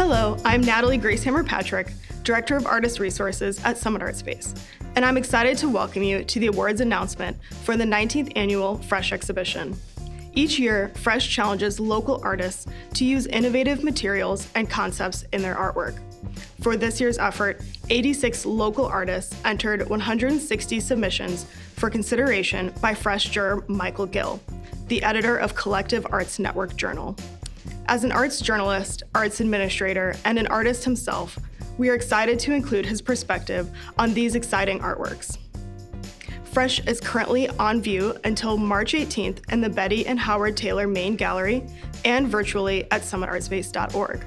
Hello, I'm Natalie Gracehammer-Patrick, Director of Artist Resources at Summit Art Space, and I'm excited to welcome you to the awards announcement for the 19th Annual Fresh exhibition. Each year, Fresh challenges local artists to use innovative materials and concepts in their artwork. For this year's effort, 86 local artists entered 160 submissions for consideration by Fresh juror Michael Gill, the editor of Collective Arts Network Journal. As an arts journalist, arts administrator, and an artist himself, we are excited to include his perspective on these exciting artworks. Fresh is currently on view until March 18th in the Betty and Howard Taylor Main Gallery and virtually at summitartspace.org.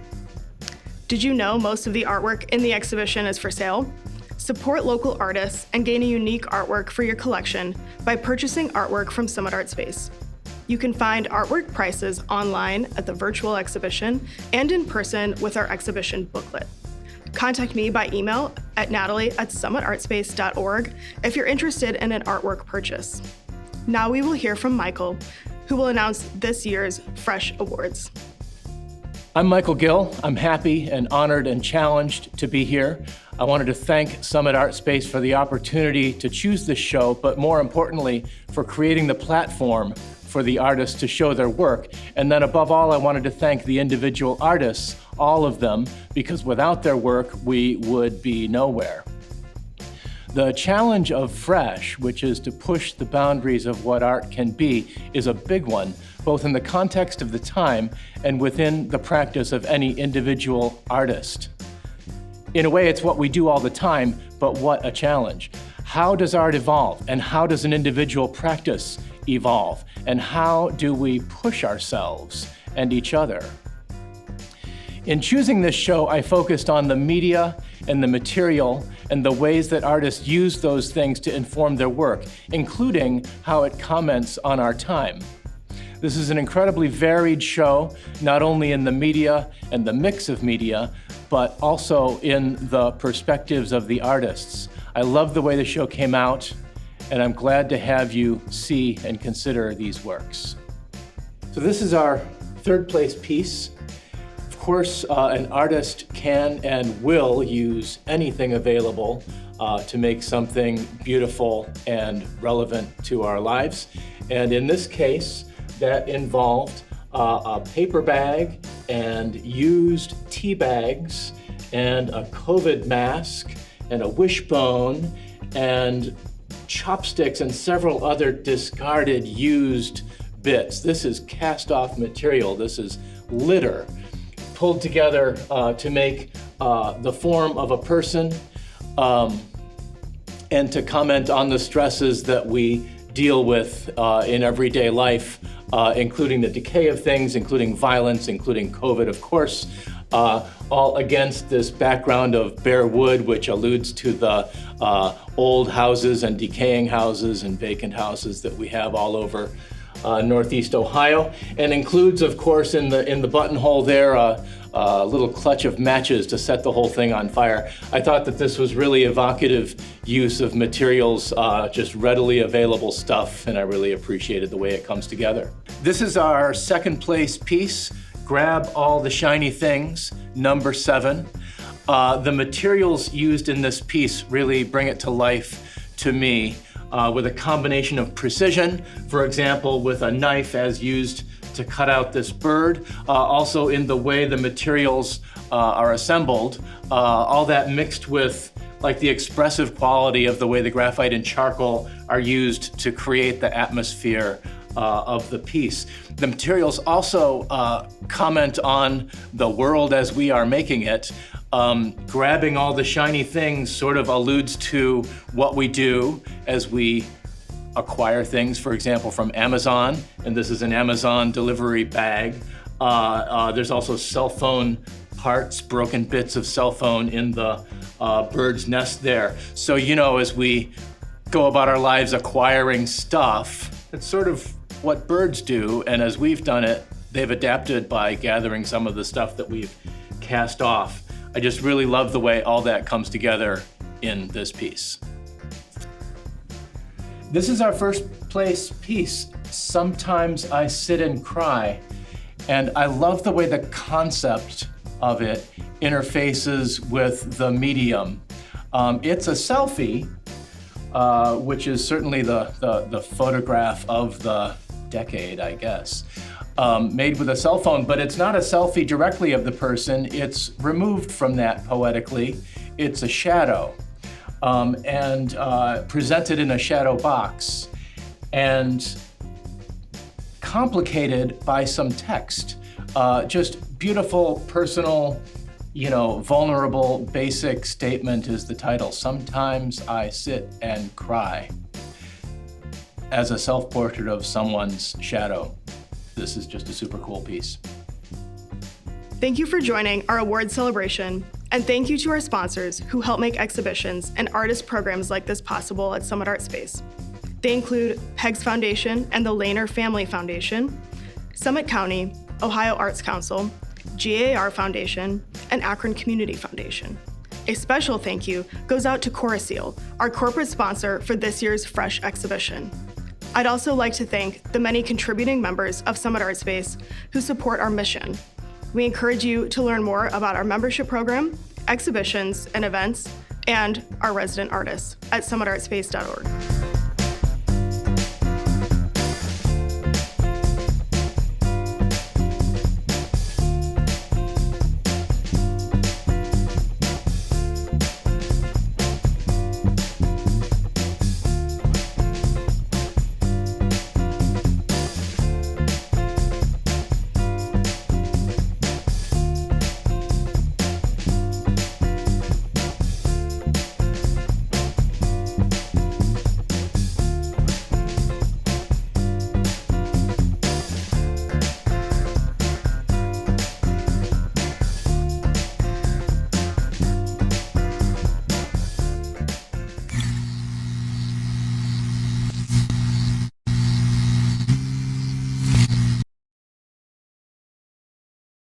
Did you know most of the artwork in the exhibition is for sale? Support local artists and gain a unique artwork for your collection by purchasing artwork from Summit Art Space. You can find artwork prices online at the virtual exhibition and in person with our exhibition booklet. Contact me by email at natalie@summitartspace.org if you're interested in an artwork purchase. Now we will hear from Michael, who will announce this year's Fresh Awards. I'm Michael Gill. I'm happy and honored and challenged to be here. I wanted to thank Summit Art Space for the opportunity to choose this show, but more importantly, for creating the platform for the artists to show their work. And then above all, I wanted to thank the individual artists, all of them, because without their work, we would be nowhere. The challenge of Fresh, which is to push the boundaries of what art can be, is a big one, both in the context of the time and within the practice of any individual artist. In a way, it's what we do all the time, but what a challenge. How does art evolve? And how does an individual practice evolve? And how do we push ourselves and each other? In choosing this show, I focused on the media and the material and the ways that artists use those things to inform their work, including how it comments on our time. This is an incredibly varied show, not only in the media and the mix of media, but also in the perspectives of the artists. I love the way the show came out, and I'm glad to have you see and consider these works. So this is our third place piece. Of course, an artist can and will use anything available to make something beautiful and relevant to our lives. And in this case, that involved a paper bag and used tea bags and a COVID mask and a wishbone and chopsticks and several other discarded used bits. This is cast off material. This is litter pulled together to make the form of a person and to comment on the stresses that we deal with in everyday life, including the decay of things, including violence, including COVID, of course, all against this background of bare wood, which alludes to the old houses and decaying houses and vacant houses that we have all over Northeast Ohio, and includes, of course, in the buttonhole there, a little clutch of matches to set the whole thing on fire. I thought that this was really evocative use of materials, just readily available stuff, and I really appreciated the way it comes together. This is our second place piece, Grab All the Shiny Things, number 7. The materials used in this piece really bring it to life to me with a combination of precision, for example, with a knife as used to cut out this bird, also in the way the materials are assembled, all that mixed with like the expressive quality of the way the graphite and charcoal are used to create the atmosphere of the piece. The materials also comment on the world as we are making it. Grabbing all the shiny things sort of alludes to what we do as we acquire things, for example, from Amazon, and this is an Amazon delivery bag. There's also cell phone parts, broken bits of cell phone in the bird's nest there. So, you know, as we go about our lives acquiring stuff, it's sort of what birds do, and as we've done it, they've adapted by gathering some of the stuff that we've cast off. I just really love the way all that comes together in this piece. This is our first place piece, Sometimes I Sit and Cry, and I love the way the concept of it interfaces with the medium. It's a selfie, which is certainly the photograph of the decade, I guess, made with a cell phone, but it's not a selfie directly of the person. It's removed from that poetically. It's a shadow, and presented in a shadow box, and complicated by some text. Just beautiful, personal, vulnerable, basic statement is the title. Sometimes I sit and cry as a self-portrait of someone's shadow. This is just a super cool piece. Thank you for joining our award celebration, and thank you to our sponsors who help make exhibitions and artist programs like this possible at Summit Art Space. They include PEGS Foundation and the Lehner Family Foundation, Summit County, Ohio Arts Council, GAR Foundation, and Akron Community Foundation. A special thank you goes out to Coraseal, our corporate sponsor for this year's Fresh exhibition. I'd also like to thank the many contributing members of Summit Art Space who support our mission. We encourage you to learn more about our membership program, exhibitions and events, and our resident artists at summitartspace.org.